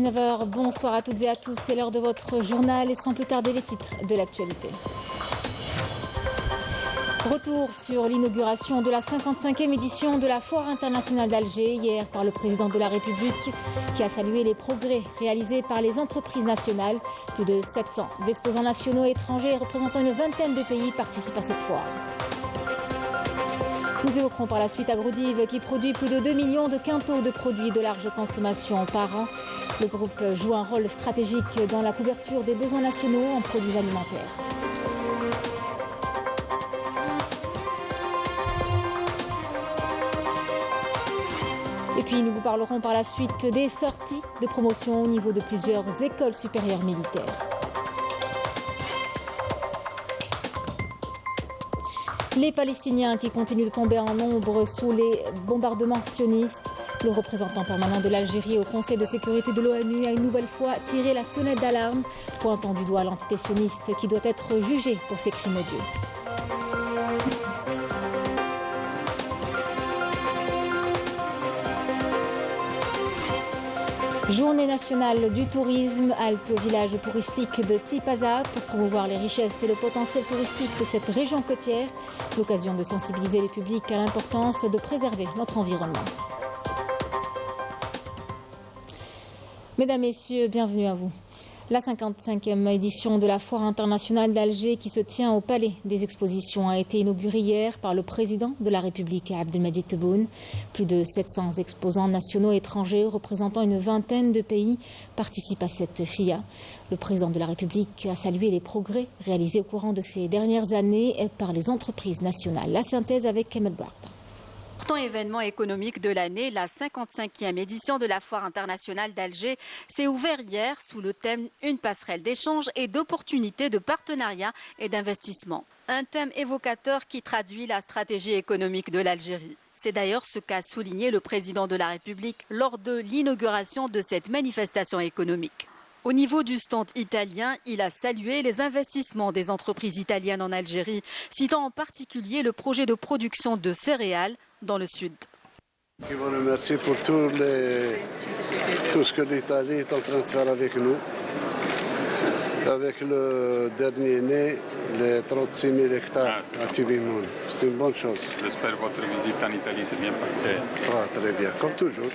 19h, bonsoir à toutes et à tous, c'est l'heure de votre journal et sans plus tarder les titres de l'actualité. Retour sur l'inauguration de la 55e édition de la Foire internationale d'Alger hier par le président de la République qui a salué les progrès réalisés par les entreprises nationales. Plus de 700 exposants nationaux et étrangers représentant une vingtaine de pays participent à cette foire. Nous évoquerons par la suite Agrodiv qui produit plus de 2 millions de quintaux de produits de large consommation par an. Le groupe joue un rôle stratégique dans la couverture des besoins nationaux en produits alimentaires. Et puis nous vous parlerons par la suite des sorties de promotion au niveau de plusieurs écoles supérieures militaires. Les Palestiniens qui continuent de tomber en nombre sous les bombardements sionistes. Le représentant permanent de l'Algérie au Conseil de sécurité de l'ONU a une nouvelle fois tiré la sonnette d'alarme, pointant du doigt l'entité sioniste qui doit être jugée pour ses crimes odieux. Journée nationale du tourisme, halte au village touristique de Tipaza pour promouvoir les richesses et le potentiel touristique de cette région côtière. L'occasion de sensibiliser le public à l'importance de préserver notre environnement. Mesdames, Messieurs, bienvenue à vous. La 55e édition de la Foire internationale d'Alger qui se tient au Palais des Expositions a été inaugurée hier par le président de la République, Abdelmadjid Tebboune. Plus de 700 exposants nationaux et étrangers représentant une vingtaine de pays participent à cette FIA. Le président de la République a salué les progrès réalisés au courant de ces dernières années par les entreprises nationales. La synthèse avec Kemal Barba. Important événement économique de l'année, la 55e édition de la Foire internationale d'Alger s'est ouverte hier sous le thème « Une passerelle d'échange et d'opportunités de partenariat et d'investissement ». Un thème évocateur qui traduit la stratégie économique de l'Algérie. C'est d'ailleurs ce qu'a souligné le président de la République lors de l'inauguration de cette manifestation économique. Au niveau du stand italien, il a salué les investissements des entreprises italiennes en Algérie, citant en particulier le projet de production de céréales dans le sud. Je vous remercie pour tout ce que l'Italie est en train de faire avec nous. Avec le dernier né, les 36 000 hectares à Tibimoun. C'est une bonne chose. J'espère que votre visite en Italie s'est bien passée. Très bien, comme toujours.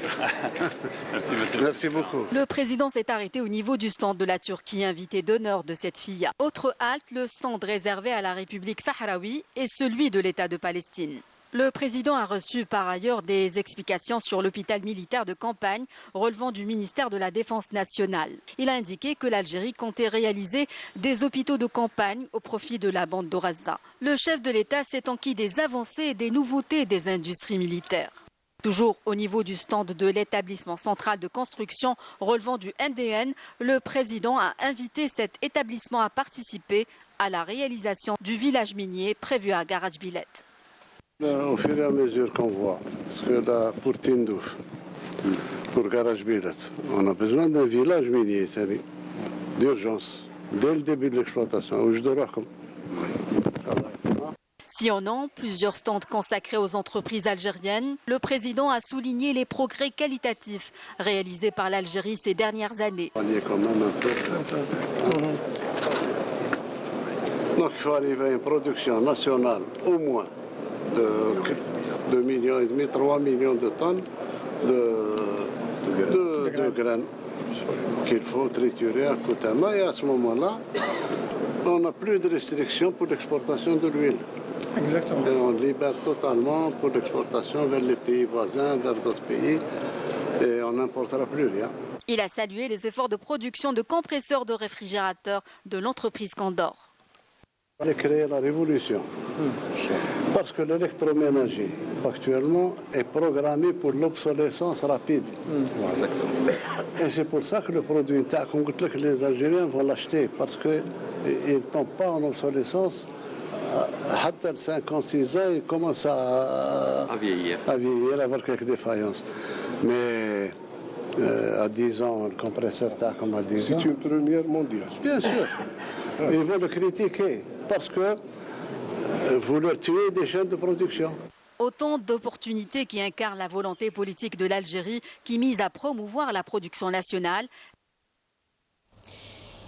Merci, monsieur. Merci beaucoup. Le président s'est arrêté au niveau du stand de la Turquie, invité d'honneur de cette FIA. Autre halte, le stand réservé à la République sahraoui et celui de l'État de Palestine. Le président a reçu par ailleurs des explications sur l'hôpital militaire de campagne relevant du ministère de la Défense nationale. Il a indiqué que l'Algérie comptait réaliser des hôpitaux de campagne au profit de la bande d'Orazza. Le chef de l'État s'est enquis des avancées et des nouveautés des industries militaires. Toujours au niveau du stand de l'établissement central de construction relevant du MDN, le président a invité cet établissement à participer à la réalisation du village minier prévu à Garage Billet. Au fur et à mesure qu'on voit, parce que là, pour Tindouf, pour Garage Billet, on a besoin d'un village minier, c'est d'urgence, dès le début de l'exploitation. Sillonnant plusieurs stands consacrés aux entreprises algériennes, le président a souligné les progrès qualitatifs réalisés par l'Algérie ces dernières années. On y est quand même un peu. Donc il faut arriver à une production nationale au moins de 2,5 millions, 3 millions de tonnes de graines qu'il faut triturer à Koutama. Et à ce moment-là, on n'a plus de restrictions pour l'exportation de l'huile. Exactement. Et on libère totalement pour l'exportation vers les pays voisins, vers d'autres pays, et on n'importera plus rien. Il a salué les efforts de production de compresseurs de réfrigérateurs de l'entreprise Condor. On a créé la révolution, parce que l'électroménager, actuellement, est programmé pour l'obsolescence rapide. Et c'est pour ça que le produit intact, les Algériens vont l'acheter, parce qu'ils ne tombent pas en obsolescence. À 5-6 ans, il commence à vieillir, à avoir quelques défaillances. Mais à 10 ans, le compresseur TAC, comme à 10 ans... C'est une première mondiale. Bien sûr. Ils vont le critiquer, parce que vous leur tuez des chaînes de production. Autant d'opportunités qui incarnent la volonté politique de l'Algérie qui mise à promouvoir la production nationale.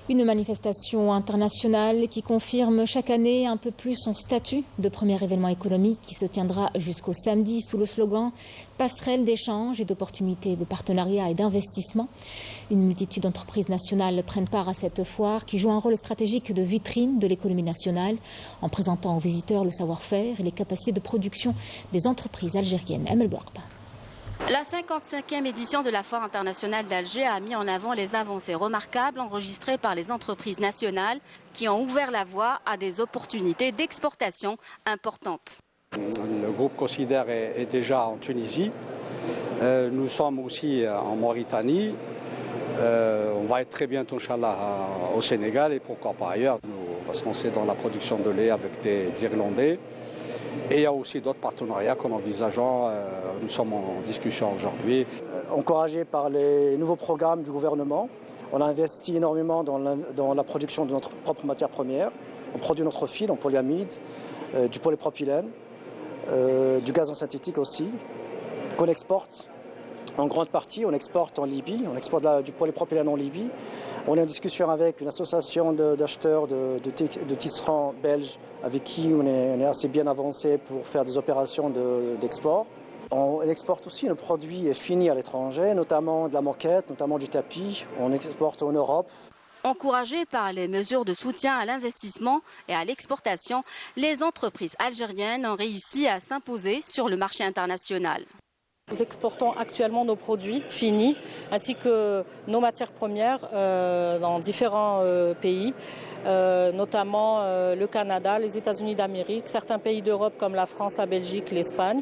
Une manifestation internationale qui confirme chaque année un peu plus son statut de premier événement économique qui se tiendra jusqu'au samedi sous le slogan « Passerelle d'échanges et d'opportunités de partenariat et d'investissement ». Une multitude d'entreprises nationales prennent part à cette foire qui joue un rôle stratégique de vitrine de l'économie nationale en présentant aux visiteurs le savoir-faire et les capacités de production des entreprises algériennes. Amel Bouarba. La 55e édition de la Foire internationale d'Alger a mis en avant les avancées remarquables enregistrées par les entreprises nationales qui ont ouvert la voie à des opportunités d'exportation importantes. Le groupe Considère est déjà en Tunisie. Nous sommes aussi en Mauritanie. On va être très bientôt, Inch'Allah, au Sénégal et pourquoi pas ailleurs. On va se lancer dans la production de lait avec des Irlandais. Et il y a aussi d'autres partenariats qu'on envisage. Nous sommes en discussion aujourd'hui. Encouragés par les nouveaux programmes du gouvernement, on a investi énormément dans la production de notre propre matière première. On produit notre fil en polyamide, du polypropylène, du gazon synthétique aussi, qu'on exporte en grande partie. On exporte en Libye, on exporte du polypropylène en Libye. On est en discussion avec une association d'acheteurs de tisserands belges avec qui on est assez bien avancé pour faire des opérations d'export. On exporte aussi nos produits finis à l'étranger, notamment de la moquette, notamment du tapis. On exporte en Europe. Encouragées par les mesures de soutien à l'investissement et à l'exportation, les entreprises algériennes ont réussi à s'imposer sur le marché international. Nous exportons actuellement nos produits finis ainsi que nos matières premières dans différents pays, notamment le Canada, les États-Unis d'Amérique, certains pays d'Europe comme la France, la Belgique, l'Espagne,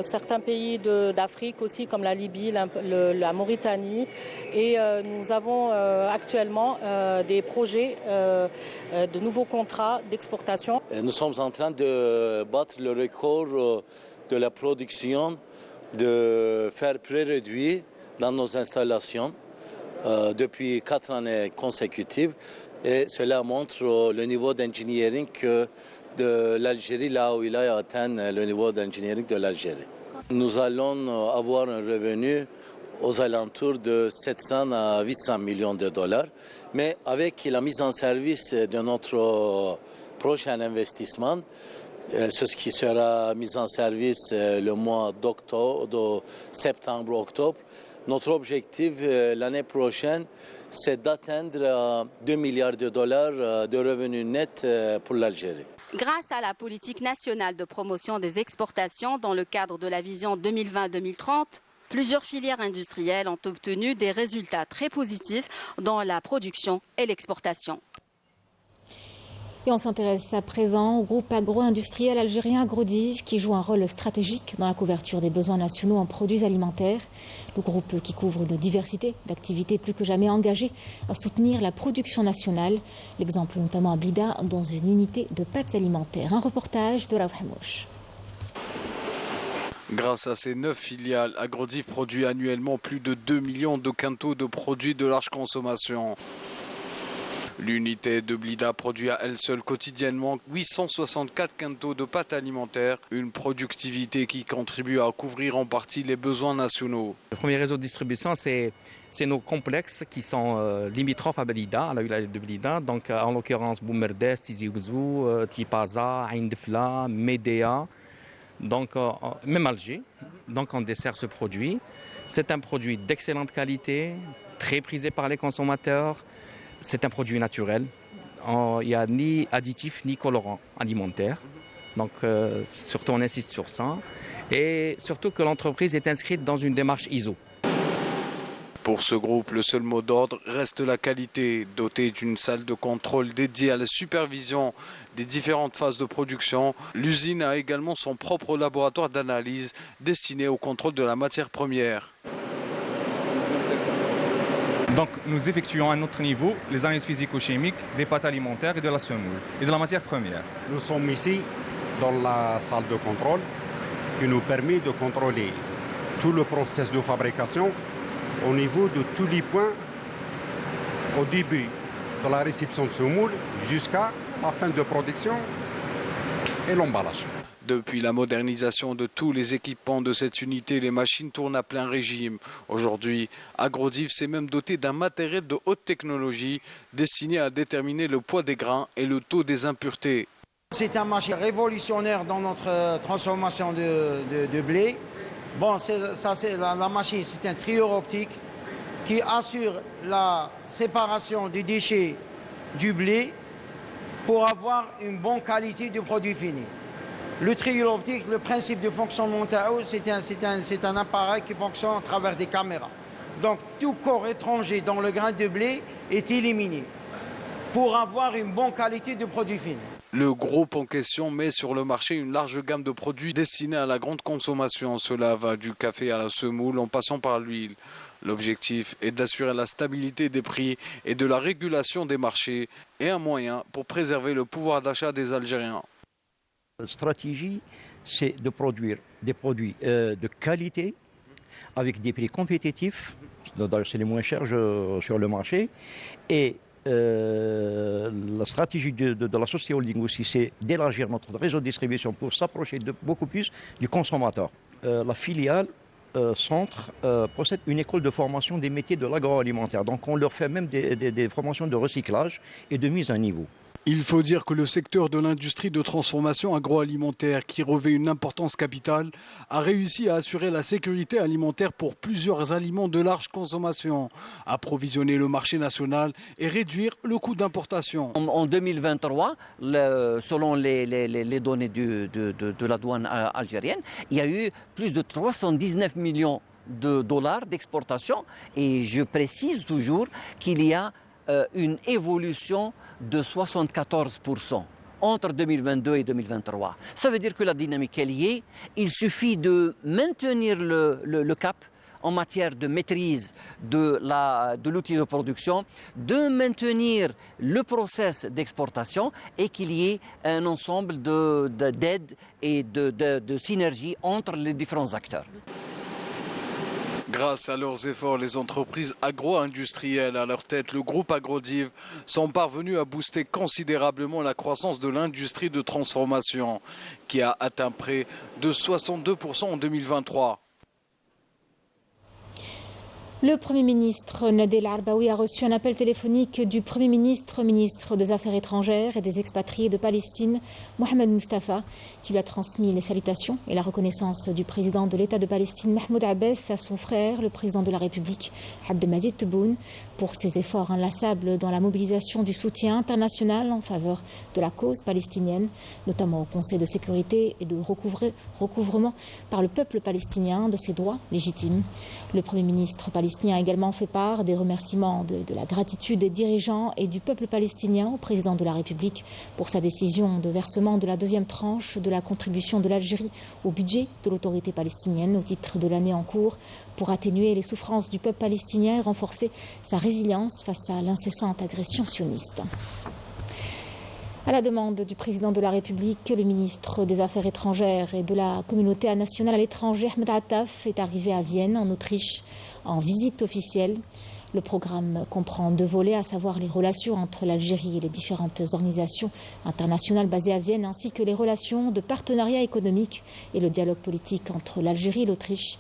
certains pays d'Afrique aussi comme la Libye, la Mauritanie. Et nous avons actuellement des projets de nouveaux contrats d'exportation. Nous sommes en train de battre le record de la production de fer pré-réduit dans nos installations depuis 4 années consécutives et cela montre le niveau d'engineering de l'Algérie là où il a atteint le niveau d'engineering de l'Algérie. Nous allons avoir un revenu aux alentours de 700 à 800 millions de dollars, mais avec la mise en service de notre prochain investissement, ce qui sera mis en service le mois de septembre-octobre. Notre objectif l'année prochaine, c'est d'atteindre 2 milliards de dollars de revenus nets pour l'Algérie. Grâce à la politique nationale de promotion des exportations dans le cadre de la vision 2020-2030, plusieurs filières industrielles ont obtenu des résultats très positifs dans la production et l'exportation. Et on s'intéresse à présent au groupe agro-industriel algérien Agrodiv qui joue un rôle stratégique dans la couverture des besoins nationaux en produits alimentaires. Le groupe qui couvre une diversité d'activités plus que jamais engagées à soutenir la production nationale. L'exemple notamment à Blida dans une unité de pâtes alimentaires. Un reportage de Raouf Hamouche. Grâce à ses 9 filiales, Agrodiv produit annuellement plus de 2 millions de quintaux de produits de large consommation. L'unité de Blida produit à elle seule quotidiennement 864 quintaux de pâtes alimentaires, une productivité qui contribue à couvrir en partie les besoins nationaux. Le premier réseau de distribution, c'est nos complexes qui sont limitrophes à Blida, à la wilaya de Blida. Donc en l'occurrence Boumerdes, Tizi Ouzou, Tipaza, Ain Defla, Médéa, donc même Alger. Donc on dessert ce produit. C'est un produit d'excellente qualité, très prisé par les consommateurs. C'est un produit naturel. Il n'y a ni additifs ni colorants alimentaires. Donc surtout on insiste sur ça. Et surtout que l'entreprise est inscrite dans une démarche ISO. Pour ce groupe, le seul mot d'ordre reste la qualité. Dotée d'une salle de contrôle dédiée à la supervision des différentes phases de production, l'usine a également son propre laboratoire d'analyse destiné au contrôle de la matière première. Donc nous effectuons à notre niveau les analyses physico-chimiques des pâtes alimentaires et de la semoule et de la matière première. Nous sommes ici dans la salle de contrôle qui nous permet de contrôler tout le processus de fabrication au niveau de tous les points au début de la réception de semoule jusqu'à la fin de production et l'emballage. Depuis la modernisation de tous les équipements de cette unité, les machines tournent à plein régime. Aujourd'hui, Agrodiv s'est même doté d'un matériel de haute technologie destiné à déterminer le poids des grains et le taux des impuretés. C'est un machine révolutionnaire dans notre transformation de blé. Bon, la machine, c'est un trieur optique qui assure la séparation des déchets du blé pour avoir une bonne qualité du produit fini. Le trieur optique, le principe de fonctionnement, c'est un appareil qui fonctionne à travers des caméras. Donc tout corps étranger dans le grain de blé est éliminé pour avoir une bonne qualité de produit fini. Le groupe en question met sur le marché une large gamme de produits destinés à la grande consommation. Cela va du café à la semoule en passant par l'huile. L'objectif est d'assurer la stabilité des prix et de la régulation des marchés et un moyen pour préserver le pouvoir d'achat des Algériens. La stratégie, c'est de produire des produits de qualité avec des prix compétitifs. C'est les moins chers sur le marché. Et la stratégie de la société holding aussi, c'est d'élargir notre réseau de distribution pour s'approcher beaucoup plus du consommateur. La filiale Centre possède une école de formation des métiers de l'agroalimentaire. Donc on leur fait même des formations de recyclage et de mise à niveau. Il faut dire que le secteur de l'industrie de transformation agroalimentaire, qui revêt une importance capitale, a réussi à assurer la sécurité alimentaire pour plusieurs aliments de large consommation, approvisionner le marché national et réduire le coût d'importation. En 2023, selon les données de la douane algérienne, il y a eu plus de 319 millions de dollars d'exportation. Et je précise toujours qu'il y a une évolution de 74% entre 2022 et 2023. Ça veut dire que la dynamique est liée. Il suffit de maintenir le cap en matière de maîtrise de l'outil de production, de maintenir le process d'exportation et qu'il y ait un ensemble d'aides et de synergie entre les différents acteurs. Grâce à leurs efforts, les entreprises agro-industrielles, à leur tête le groupe Agrodiv, sont parvenues à booster considérablement la croissance de l'industrie de transformation, qui a atteint près de 62% en 2023. Le Premier ministre Nadel Arbaoui a reçu un appel téléphonique du Premier ministre, ministre des Affaires étrangères et des expatriés de Palestine, Mohamed Mustafa, qui lui a transmis les salutations et la reconnaissance du président de l'État de Palestine, Mahmoud Abbas, à son frère, le président de la République, Abdelmadjid Tebboune, pour ses efforts inlassables dans la mobilisation du soutien international en faveur de la cause palestinienne, notamment au Conseil de sécurité et de recouvrement par le peuple palestinien de ses droits légitimes. Le Premier ministre palestinien a également fait part des remerciements de la gratitude des dirigeants et du peuple palestinien au président de la République pour sa décision de versement de la deuxième tranche de la contribution de l'Algérie au budget de l'autorité palestinienne au titre de l'année en cours pour atténuer les souffrances du peuple palestinien et renforcer sa résilience face à l'incessante agression sioniste. À la demande du président de la République, le ministre des Affaires étrangères et de la communauté nationale à l'étranger, Ahmed Attaf, est arrivé à Vienne, en Autriche, en visite officielle. Le programme comprend 2 volets, à savoir les relations entre l'Algérie et les différentes organisations internationales basées à Vienne, ainsi que les relations de partenariat économique et le dialogue politique entre l'Algérie et l'Autriche.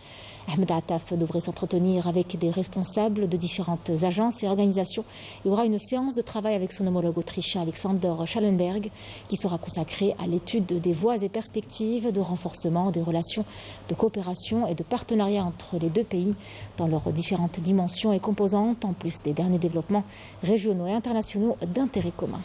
Ahmed Attaf devrait s'entretenir avec des responsables de différentes agences et organisations. Il y aura une séance de travail avec son homologue autrichien Alexander Schallenberg qui sera consacrée à l'étude des voies et perspectives de renforcement des relations de coopération et de partenariat entre les 2 pays dans leurs différentes dimensions et composantes, en plus des derniers développements régionaux et internationaux d'intérêt commun.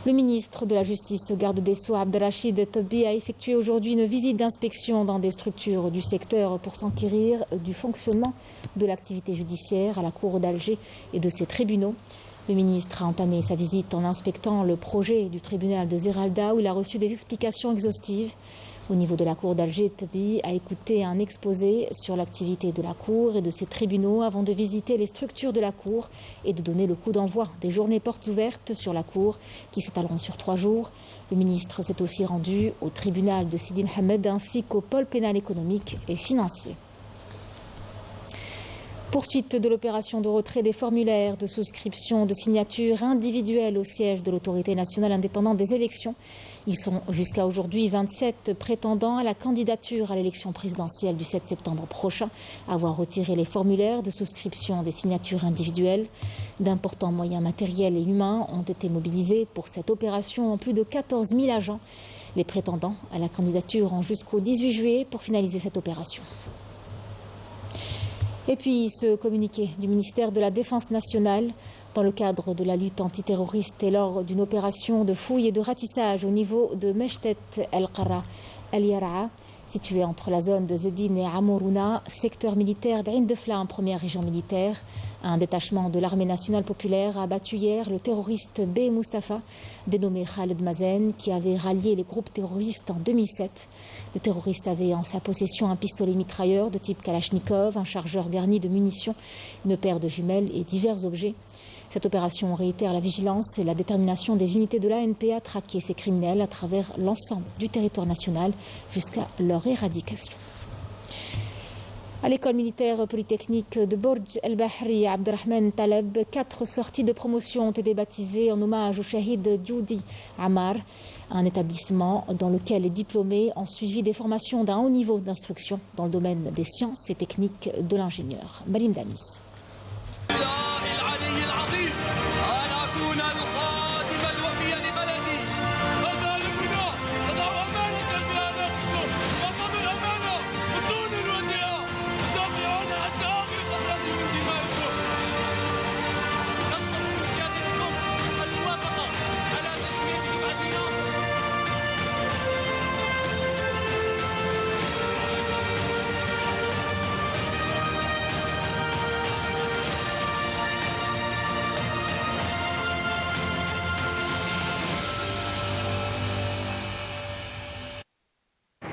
Le ministre de la Justice, garde des Sceaux, Abdelrachid Tebbi, a effectué aujourd'hui une visite d'inspection dans des structures du secteur pour s'enquérir du fonctionnement de l'activité judiciaire à la Cour d'Alger et de ses tribunaux. Le ministre a entamé sa visite en inspectant le projet du tribunal de Zeralda où il a reçu des explications exhaustives. Au niveau de la Cour d'Alger, Tebbi a écouté un exposé sur l'activité de la Cour et de ses tribunaux avant de visiter les structures de la Cour et de donner le coup d'envoi des journées portes ouvertes sur la Cour qui s'étaleront sur 3 jours. Le ministre s'est aussi rendu au tribunal de Sidi Mohamed ainsi qu'au pôle pénal économique et financier. Poursuite de l'opération de retrait des formulaires de souscription de signatures individuelles au siège de l'autorité nationale indépendante des élections. Ils sont jusqu'à aujourd'hui 27 prétendants à la candidature à l'élection présidentielle du 7 septembre prochain à avoir retiré les formulaires de souscription des signatures individuelles. D'importants moyens matériels et humains ont été mobilisés pour cette opération en plus de 14 000 agents. Les prétendants à la candidature ont jusqu'au 18 juillet pour finaliser cette opération. Et puis ce communiqué du ministère de la Défense nationale dans le cadre de la lutte antiterroriste et lors d'une opération de fouille et de ratissage au niveau de Meshtet El-Qarra El-Yara'a, situé entre la zone de Zedine et Amourouna, secteur militaire d'Ain Defla en première région militaire. Un détachement de l'armée nationale populaire a abattu hier le terroriste B. Mustafa, dénommé Khaled Mazen, qui avait rallié les groupes terroristes en 2007. Le terroriste avait en sa possession un pistolet mitrailleur de type Kalachnikov, un chargeur garni de munitions, une paire de jumelles et divers objets. Cette opération réitère la vigilance et la détermination des unités de l'ANP à traquer ces criminels à travers l'ensemble du territoire national jusqu'à leur éradication. À l'école militaire polytechnique de Borj El-Bahri, Abdelrahman Taleb, 4 sorties de promotion ont été baptisées en hommage au shahid Djoudi Ammar, un établissement dans lequel les diplômés ont suivi des formations d'un haut niveau d'instruction dans le domaine des sciences et techniques de l'ingénieur. Marim Danis.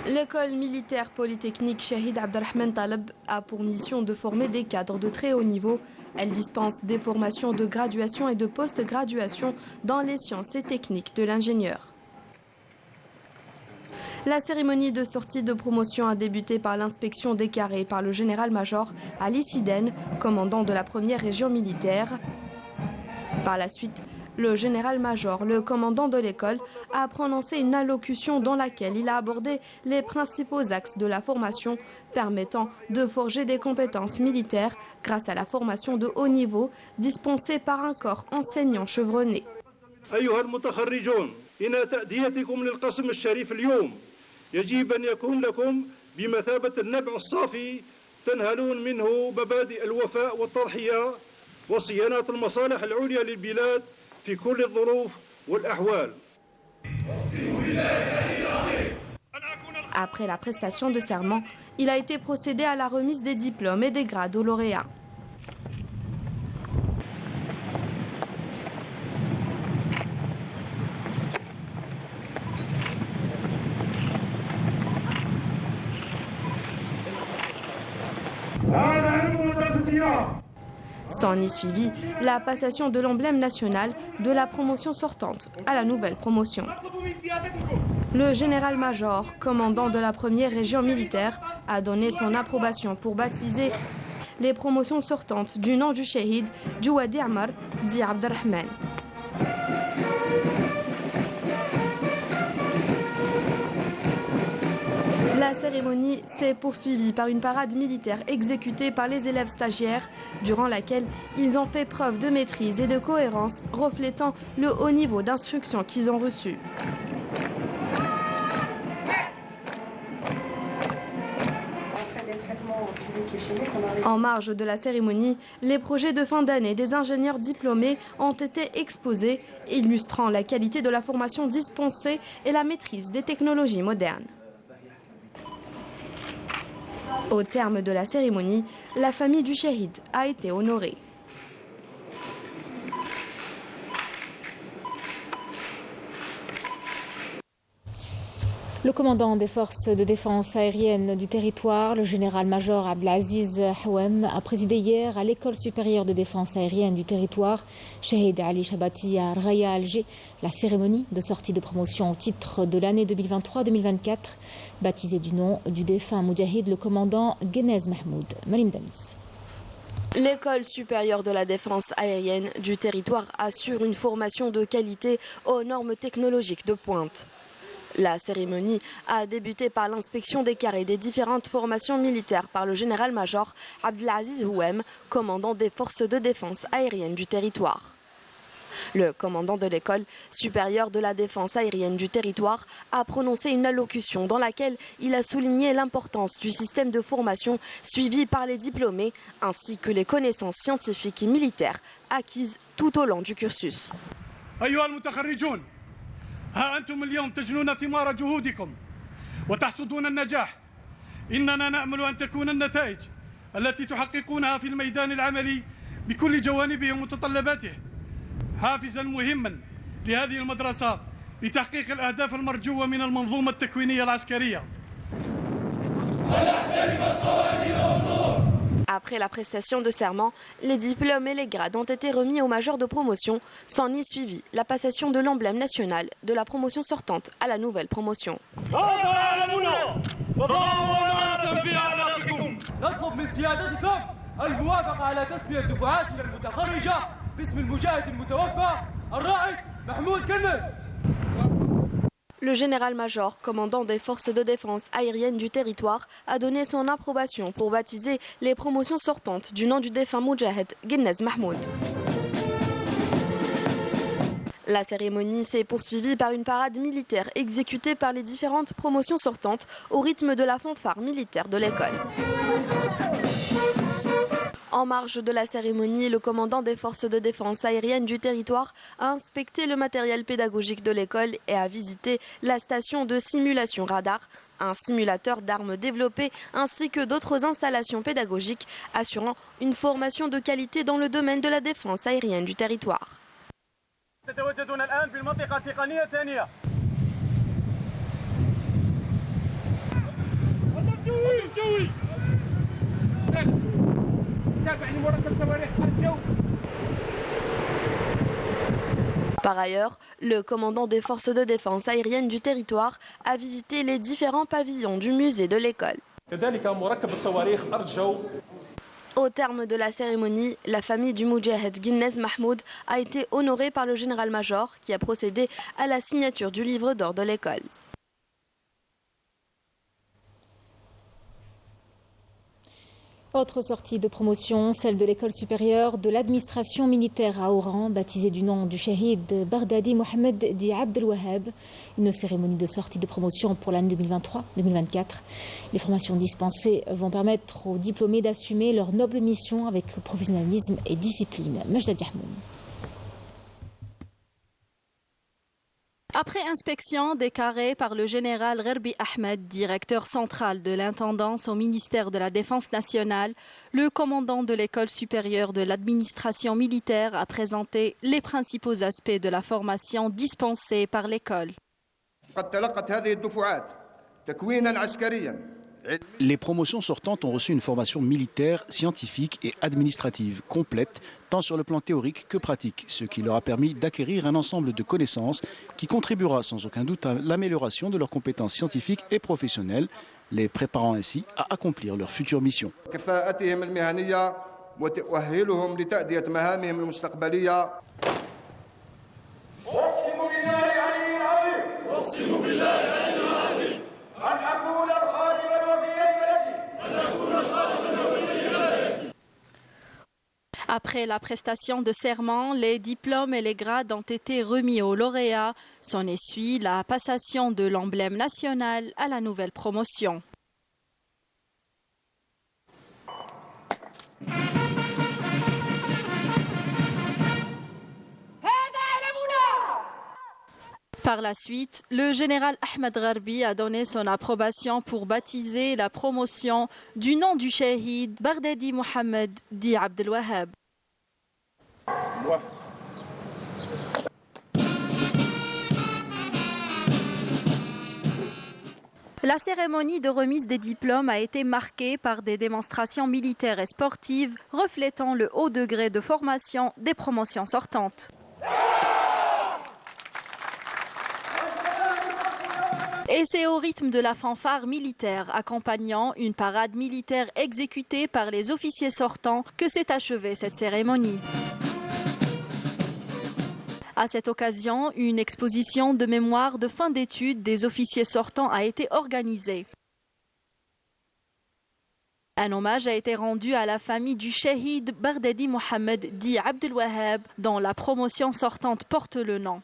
L'école militaire polytechnique Shahid Abdelrahman Taleb a pour mission de former des cadres de très haut niveau. Elle dispense des formations de graduation et de post-graduation dans les sciences et techniques de l'ingénieur. La cérémonie de sortie de promotion a débuté par l'inspection des carrés par le général-major Ali Siden, commandant de la première région militaire. Par la suite, le général-major, le commandant de l'école, a prononcé une allocution dans laquelle il a abordé les principaux axes de la formation permettant de forger des compétences militaires grâce à la formation de haut niveau dispensée par un corps enseignant chevronné. أيها المتخرجون إن تأديتكم للقسم الشريف اليوم يجب أن يكون لكم بمثابة النبع الصافي تنهلون منه مبادئ الوفاء والتضحية وصيانة المصالح العليا للبلاد في كل الظروف والأحوال. Après la prestation de serment, il a été procédé à la remise des diplômes et des grades aux lauréats. S'en est suivi la passation de l'emblème national de la promotion sortante à la nouvelle promotion. Le général-major, commandant de la première région militaire, a donné son approbation pour baptiser les promotions sortantes du nom du shahid Djouadi Ammar, dit Abdelrahman. La cérémonie s'est poursuivie par une parade militaire exécutée par les élèves stagiaires, durant laquelle ils ont fait preuve de maîtrise et de cohérence, reflétant le haut niveau d'instruction qu'ils ont reçu. En marge de la cérémonie, les projets de fin d'année des ingénieurs diplômés ont été exposés, illustrant la qualité de la formation dispensée et la maîtrise des technologies modernes. Au terme de la cérémonie, la famille du shahid a été honorée. Le commandant des forces de défense aérienne du territoire, le général-major Abdelaziz Houem, a présidé hier à l'école supérieure de défense aérienne du territoire, Shahid Ali Shabati à Raya Alger, la cérémonie de sortie de promotion au titre de l'année 2023-2024, baptisée du nom du défunt Moudjahid, le commandant Guenez Mahmoud. Marim Danis. L'École supérieure de la défense aérienne du territoire assure une formation de qualité aux normes technologiques de pointe. La cérémonie a débuté par l'inspection des carrés des différentes formations militaires par le général-major Abdelaziz Houem, commandant des forces de défense aérienne du territoire. Le commandant de l'École supérieure de la défense aérienne du territoire a prononcé une allocution dans laquelle il a souligné l'importance du système de formation suivi par les diplômés ainsi que les connaissances scientifiques et militaires acquises tout au long du cursus. أيها المتخرجون، ها أنتم اليوم تجنون ثمار جهودكم وتحصدون النجاح. إننا نأمل أن تكون النتائج التي تحققونها في الميدان العملي بكل جوانبه ومتطلباته حافزا مهما لهذه المدرسة لتحقيق الأهداف المرجوة من المنظومة التكوينية العسكرية. Après la prestation de serment, les diplômes et les grades ont été remis aux majors de promotion, s'en est suivi la passation de l'emblème national de la promotion sortante à la nouvelle promotion. Le général-major, commandant des forces de défense aérienne du territoire, a donné son approbation pour baptiser les promotions sortantes du nom du défunt Moudjahed Guinnez Mahmoud. La cérémonie s'est poursuivie par une parade militaire exécutée par les différentes promotions sortantes au rythme de la fanfare militaire de l'école. En marge de la cérémonie, le commandant des forces de défense aérienne du territoire a inspecté le matériel pédagogique de l'école et a visité la station de simulation radar, un simulateur d'armes développé ainsi que d'autres installations pédagogiques assurant une formation de qualité dans le domaine de la défense aérienne du territoire. Par ailleurs, le commandant des forces de défense aérienne du territoire a visité les différents pavillons du musée de l'école. Au terme de la cérémonie, la famille du Moudjahed Guinnez Mahmoud a été honorée par le général-major qui a procédé à la signature du livre d'or de l'école. Autre sortie de promotion, celle de l'école supérieure de l'administration militaire à Oran, baptisée du nom du shahid Baghdadi Mohamed Di Abdel Wahab. Une cérémonie de sortie de promotion pour l'année 2023-2024. Les formations dispensées vont permettre aux diplômés d'assumer leur noble mission avec professionnalisme et discipline. Majda Diahmoun. Après inspection des carrés par le général Gherbi Ahmed, directeur central de l'intendance au ministère de la Défense nationale, le commandant de l'école supérieure de l'administration militaire a présenté les principaux aspects de la formation dispensée par l'école. Les promotions sortantes ont reçu une formation militaire, scientifique et administrative complète, tant sur le plan théorique que pratique, ce qui leur a permis d'acquérir un ensemble de connaissances qui contribuera sans aucun doute à l'amélioration de leurs compétences scientifiques et professionnelles, les préparant ainsi à accomplir leur future mission. Après la prestation de serment, les diplômes et les grades ont été remis aux lauréats. S'en essuie la passation de l'emblème national à la nouvelle promotion. Par la suite, le général Ahmed Gherbi a donné son approbation pour baptiser la promotion du nom du shahid Baghdadi Mohamed Di Abdel Wahab. La cérémonie de remise des diplômes a été marquée par des démonstrations militaires et sportives reflétant le haut degré de formation des promotions sortantes. Et c'est au rythme de la fanfare militaire accompagnant une parade militaire exécutée par les officiers sortants que s'est achevée cette cérémonie. À cette occasion, une exposition de mémoire de fin d'études des officiers sortants a été organisée. Un hommage a été rendu à la famille du Shahid Baghdadi Mohamed dit Abdel Wahab, dont la promotion sortante porte le nom.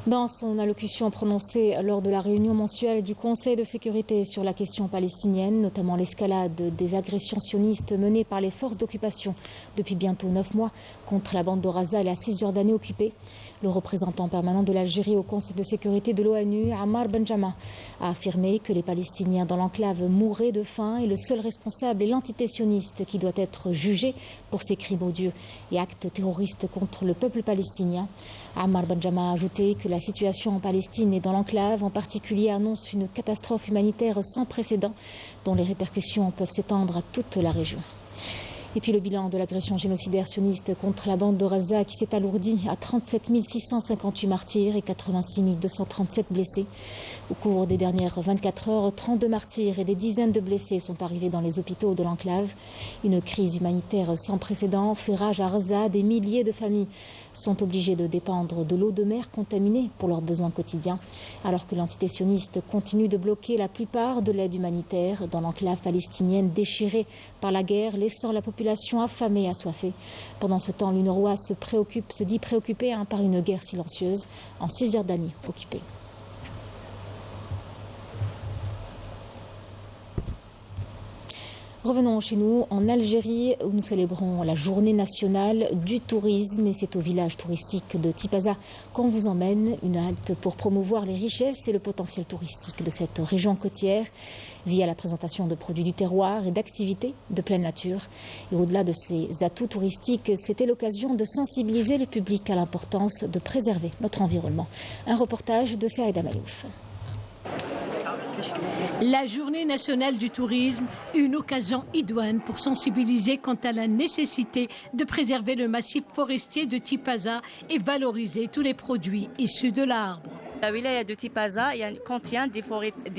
Dans son allocution prononcée lors de la réunion mensuelle du Conseil de sécurité sur la question palestinienne, notamment l'escalade des agressions sionistes menées par les forces d'occupation depuis bientôt 9 mois contre la bande de Gaza et la Cisjordanie occupée, le représentant permanent de l'Algérie au Conseil de sécurité de l'ONU, Ammar Benjama, a affirmé que les Palestiniens dans l'enclave mourraient de faim et le seul responsable est l'entité sioniste qui doit être jugée pour ses crimes odieux et actes terroristes contre le peuple palestinien. Ammar Benjama a ajouté que la situation en Palestine et dans l'enclave en particulier annonce une catastrophe humanitaire sans précédent dont les répercussions peuvent s'étendre à toute la région. Et puis le bilan de l'agression génocidaire sioniste contre la bande de Gaza qui s'est alourdi à 37 658 martyrs et 86 237 blessés. Au cours des dernières 24 heures, 32 martyrs et des dizaines de blessés sont arrivés dans les hôpitaux de l'enclave. Une crise humanitaire sans précédent fait rage à Gaza. Des milliers de familles sont obligées de dépendre de l'eau de mer contaminée pour leurs besoins quotidiens, alors que l'entité sioniste continue de bloquer la plupart de l'aide humanitaire dans l'enclave palestinienne déchirée par la guerre, laissant la population affamée et assoiffée. Pendant ce temps, l'UNRWA se dit préoccupée par une guerre silencieuse en Cisjordanie occupée. Revenons chez nous, en Algérie, où nous célébrons la journée nationale du tourisme. Et c'est au village touristique de Tipaza qu'on vous emmène. Une halte pour promouvoir les richesses et le potentiel touristique de cette région côtière via la présentation de produits du terroir et d'activités de pleine nature. Et au-delà de ces atouts touristiques, c'était l'occasion de sensibiliser le public à l'importance de préserver notre environnement. Un reportage de Saïda Mayouf. La journée nationale du tourisme, une occasion idoine pour sensibiliser quant à la nécessité de préserver le massif forestier de Tipaza et valoriser tous les produits issus de l'arbre. La wilaya de Tipaza contient des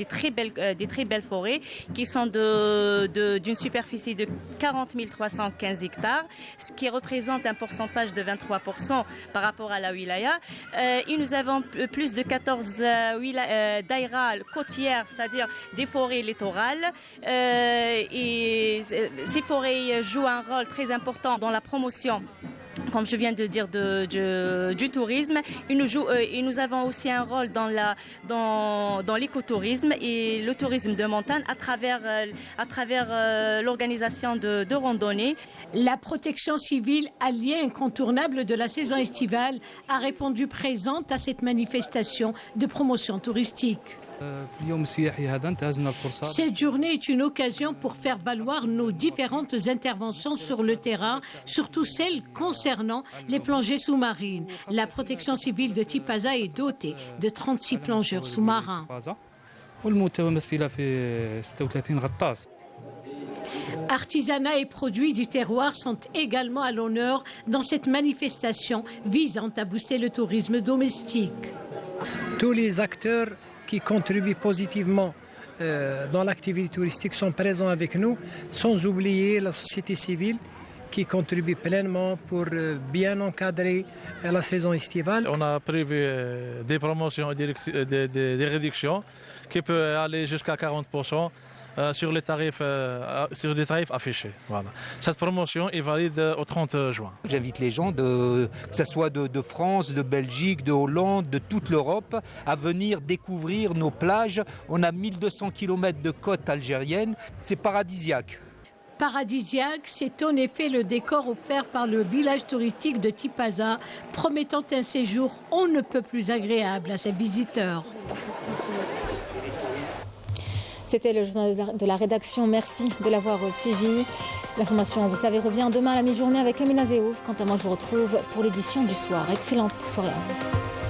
très belles forêts qui sont d'une superficie de 40 315 hectares, ce qui représente un pourcentage de 23% par rapport à la wilaya. Et nous avons plus de 14 daïras côtières, c'est-à-dire des forêts littorales. Et ces forêts jouent un rôle très important dans la promotion, comme je viens de dire, du tourisme. Et nous avons aussi un rôle dans l'écotourisme et le tourisme de montagne à travers l'organisation de randonnées. La protection civile, alliée incontournable de la saison estivale, a répondu présente à cette manifestation de promotion touristique. Cette journée est une occasion pour faire valoir nos différentes interventions sur le terrain, surtout celles concernant les plongées sous-marines. La protection civile de Tipaza est dotée de 36 plongeurs sous-marins. Artisanat et produits du terroir sont également à l'honneur dans cette manifestation visant à booster le tourisme domestique. Tous les acteurs qui contribuent positivement dans l'activité touristique sont présents avec nous, sans oublier la société civile qui contribue pleinement pour bien encadrer la saison estivale. On a prévu des promotions et des réductions qui peuvent aller jusqu'à 40% sur les tarifs affichés. Voilà. Cette promotion est valide au 30 juin. J'invite les gens, que ce soit de France, de Belgique, de Hollande, de toute l'Europe, à venir découvrir nos plages. On a 1200 km de côte algérienne, c'est paradisiaque. Paradisiaque, c'est en effet le décor offert par le village touristique de Tipaza, promettant un séjour on ne peut plus agréable à ses visiteurs. C'était le journal de la rédaction. Merci de l'avoir suivi. L'information, vous savez, revient demain à la mi-journée avec Amina Zeouf. Quant à moi, je vous retrouve pour l'édition du soir. Excellente soirée à vous.